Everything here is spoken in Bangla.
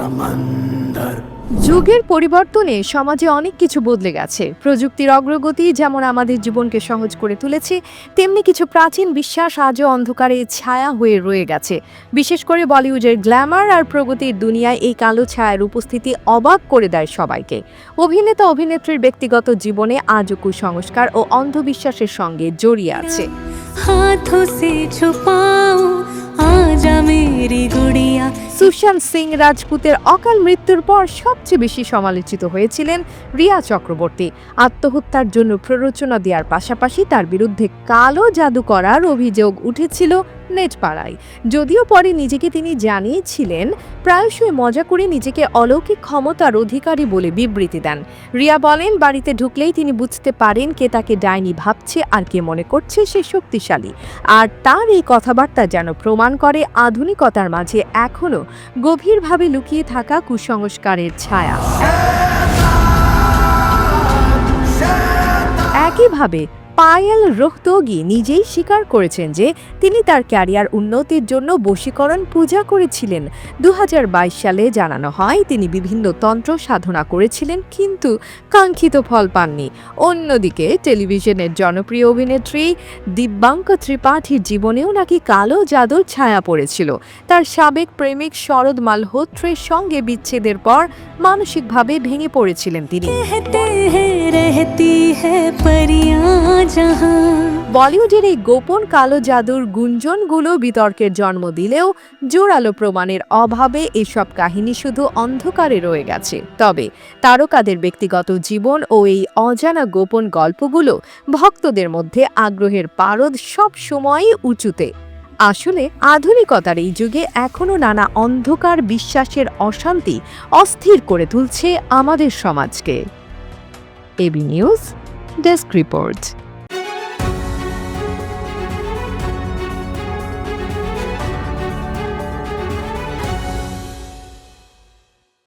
समंदर। যুগের পরিবর্তনে সমাজে অনেক কিছু বদলে গেছে। প্রযুক্তির অগ্রগতি যেমন আমাদের জীবনকে সহজ করে তুলেছে, তেমনি কিছু প্রাচীন বিশ্বাস আজও অন্ধকারে ছায়া হয়ে রয়ে গেছে। বিশেষ করে বলিউডের গ্ল্যামার আর প্রগতির দুনিয়ায় এই কালো ছায়ার উপস্থিতি অবাক করে দেয় সবাইকে। অভিনেতা অভিনেত্রীর ব্যক্তিগত জীবনে আজও কুসংস্কার ও অন্ধবিশ্বাসের সঙ্গে জড়িয়ে আছে। हाथों से छुपाऊं आजा मेरी गुड़िया। সুশান্ত সিং রাজপুতের অকাল মৃত্যুর পর সবচেয়ে বেশি সমালোচিত হয়েছিলেন রিয়া চক্রবর্তী। আত্মহত্যার জন্য প্ররোচনা দেওয়ার পাশাপাশি তার বিরুদ্ধে কালো জাদু করার অভিযোগ উঠেছিল নেটপাড়ায়। যদিও পরে নিজেকে তিনি জানিয়েছিলেন, প্রায়শই মজা করে নিজেকে অলৌকিক ক্ষমতার অধিকারী বলে বিবৃতি দেন। রিয়া বলেন, বাড়িতে ঢুকলেই তিনি বুঝতে পারেন কে তাকে ডাইনি ভাবছে আর কে মনে করছে সে শক্তিশালী। আর তার এই কথাবার্তা যেন প্রমাণ করে আধুনিকতার মাঝে এখনও গভীরভাবে লুকিয়ে থাকা কুসংস্কারের ছায়া। একইভাবে পায়েল রোহতগি নিজেই স্বীকার করেছেন যে তিনি তার ক্যারিয়ার উন্নতির জন্য বশীকরণ পূজা করেছিলেন। 2022 সালে জানানো হয় তিনি বিভিন্ন তন্ত্র সাধনা করেছিলেন, কিন্তু কাঙ্ক্ষিত ফল পাননি। অন্যদিকে টেলিভিশনের জনপ্রিয় অভিনেত্রী দিব্যাঙ্কা ত্রিপাঠীর জীবনেও নাকি কালো জাদুর ছায়া পড়েছিল। তার সাবেক প্রেমিক শরদ মালহোত্রের সঙ্গে বিচ্ছেদের পর মানসিকভাবে ভেঙে পড়েছিলেন তিনি। বলিউডের এই গোপন কালো জাদুর গুঞ্জনগুলো বিতর্কের জন্ম দিলেও জোরালো প্রমাণের অভাবে এসব কাহিনী শুধু অন্ধকারে রয়ে গেছে। তবে তারকাদের ব্যক্তিগত জীবন ও এই অজানা গোপন গল্পগুলো ভক্তদের মধ্যে আগ্রহের পারদ সব সময়ই উঁচুতে। আসলে আধুনিকতার এই যুগে এখনো নানা অন্ধকার বিশ্বাসের অশান্তি অস্থির করে তুলছে আমাদের সমাজকে। AB news desk report.